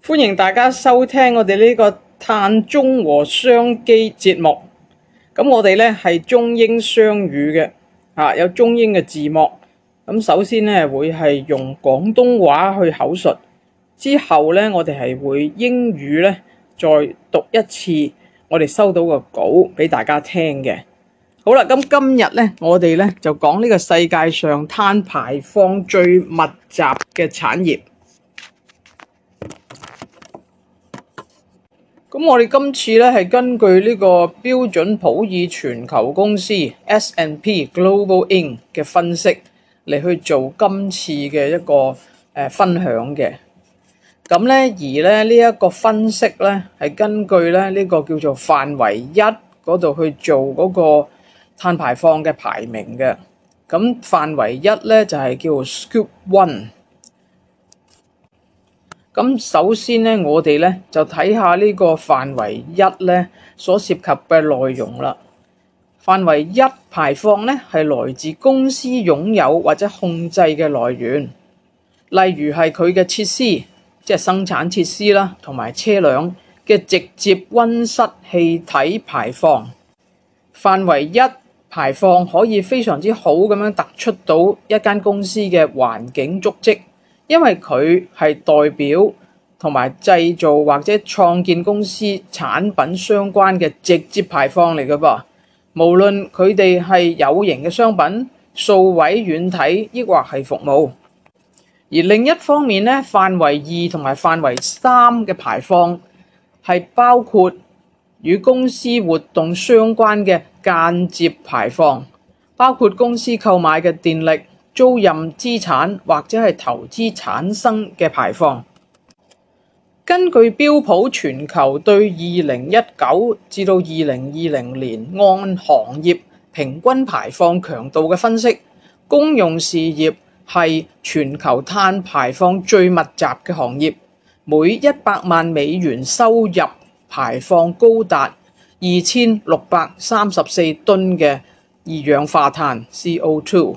歡迎大家收聽我哋呢個碳中和商機節目。咁我哋呢係中英雙語嘅，有中英嘅字幕。咁首先呢會係用廣東話去口述，之後呢我哋係會英語呢再讀一次我哋收到個稿俾大家聽嘅。好啦，咁今日呢我哋呢就講呢個世界上碳排放最密集嘅產業。咁我哋今次咧係根據呢個標準普爾全球公司 S&P Global Inc 嘅分析嚟去做今次嘅一個分享嘅。咁咧而咧呢一個分析咧係根據咧呢個叫做範圍1嗰度去做嗰個碳排放嘅排名嘅。咁範圍1咧就係叫做 Scope 1。咁首先咧，我哋咧就睇下呢個範圍1咧所涉及嘅內容啦。範圍1排放咧係來自公司擁有或者控制嘅來源，例如係佢嘅設施，即係生產設施啦，同埋車輛嘅直接溫室氣體排放。範圍1排放可以非常之好咁樣突出到一間公司嘅環境足跡。因為佢係代表同埋製造或者創建公司產品相關嘅直接排放嚟嘅噃，無論佢哋係有形嘅商品、數位軟體，抑或係服務。而另一方面呢，範圍2同埋範圍3嘅排放係包括與公司活動相關嘅間接排放，包括公司購買嘅電力、租賃資產或者係投資產生嘅排放。根據標普全球對2019至到2020年按行業平均排放強度嘅分析，公用事業係全球碳排放最密集嘅行業，每100萬美元收入排放高達2634噸嘅二氧化碳 CO2。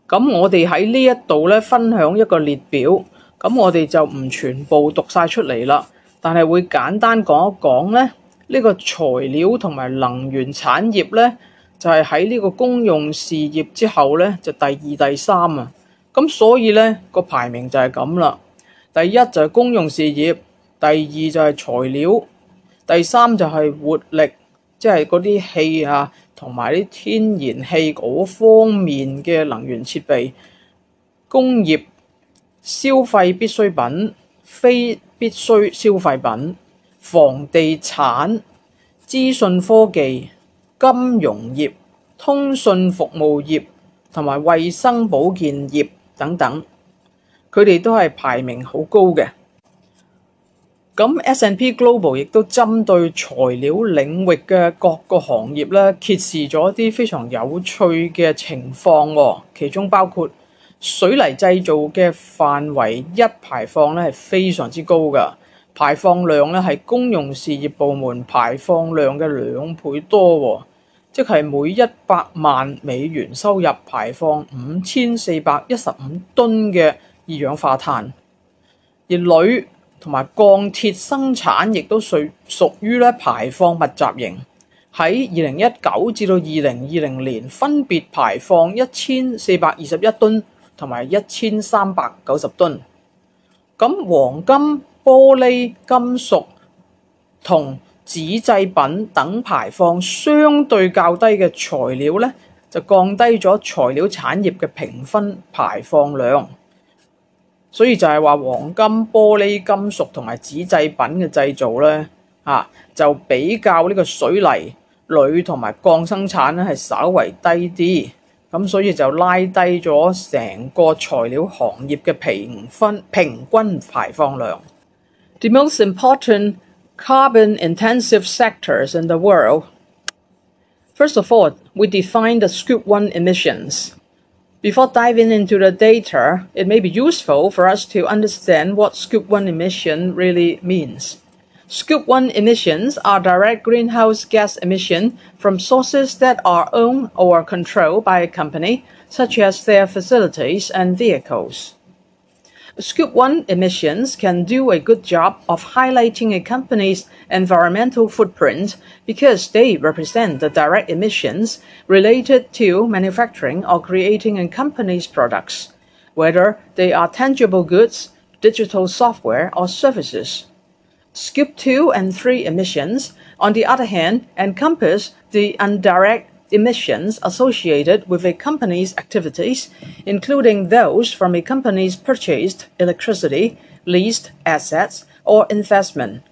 咁我哋喺呢一度咧分享一個列表，咁我哋就唔全部讀晒出嚟啦，但係會簡單講一講咧，呢個材料同埋能源產業咧就係喺呢個公用事業之後咧就第2、第3啊，咁所以咧個排名就係咁啦。第1就係公用事業，第2就係材料，第3就係活力，即係嗰啲氣同埋啲天然氣嗰方面嘅能源設備，工業、消費必需品、非必需消費品、房地產、資訊科技、金融業、通訊服務業同埋衛生保健業等等，佢哋都係排名好高嘅。咁 S&P Global 亦都針對材料領域嘅各個行業咧，揭示咗一啲非常有趣嘅情況喎。其中包括水泥製造嘅範圍1排放咧係非常之高㗎，排放量咧係公用事業部門排放量嘅2倍多喎，即係每100萬美元收入排放5415噸嘅二氧化碳。而鋁同埋鋼鐵生產亦都屬於咧排放密集型，喺2019至到2020年分別排放1421噸同埋1390噸。咁黃金、玻璃、金屬同紙製品等排放相對較低嘅材料咧，就降低咗材料產業嘅平均排放量。所以就係話黃金、玻璃、金屬同埋紙製品嘅製造咧，就比較呢個水泥、鋁同埋鋼生產咧係稍為低啲，咁所以就拉低咗成個材料行業嘅平均排放量。The most important carbon-intensive sectors in the world. First of all, we define the Scope 1 emissions. Before diving into the data, it may be useful for us to understand what Scope 1 emission really means. Scope 1 emissions are direct greenhouse gas emission from sources that are owned or controlled by a company, such as their facilities and vehicles. Scope 1 emissions can do a good job of highlighting a company's environmental footprint because they represent the direct emissions related to manufacturing or creating a company's products, whether they are tangible goods, digital software, or services. Scope 2 and 3 emissions, on the other hand, encompass the indirect emissions associated with a company's activities, including those from a company's purchased electricity, leased assets, or investment.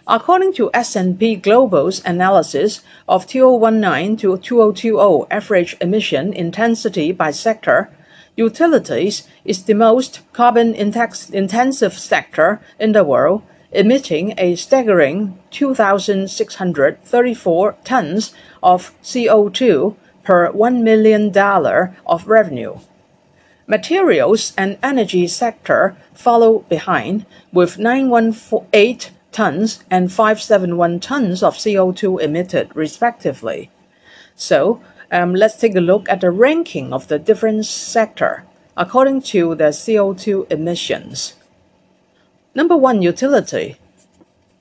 According to S&P Global's analysis of 2019 to 2020 average emission intensity by sector, utilities is the most carbon-intensive sector in the world, emitting a staggering 2,634 tons of CO2 per $1 million of revenue. Materials and energy sector follow behind with 918 tons and 571 tons of CO2 emitted respectively. So, let's take a look at the ranking of the different sector according to the CO2 emissions. Number 1, utility.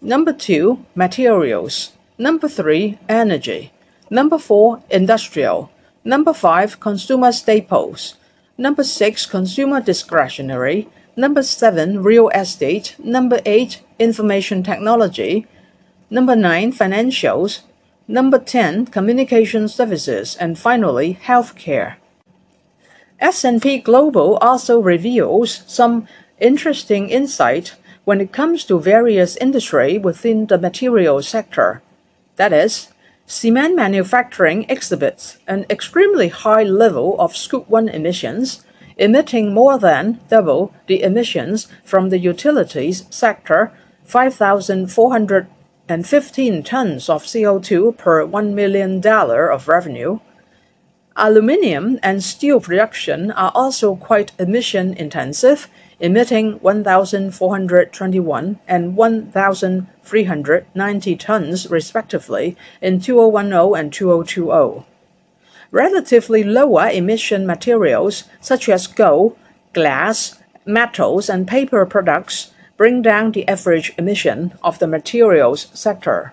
Number 2, materials. Number 3, energy. Number 4, industrial. Number 5, consumer staples. Number 6, consumer discretionary. Number 7, real estate. Number 8, information technology. Number 9, financials. Number 10, communication services. And finally, healthcare. S&P Global also reveals some interesting insight when it comes to various industries within the materials sector. That is, cement manufacturing exhibits an extremely high level of Scope 1 emissions, emitting more than double the emissions from the utilities sector, 5,415 tons of CO2 per $1 million of revenue. Aluminium and steel production are also quite emission-intensive, emitting 1,421 and 1,390 tons respectively in 2010 and 2020. Relatively lower emission materials such as gold, glass, metals, and paper products bring down the average emission of the materials sector.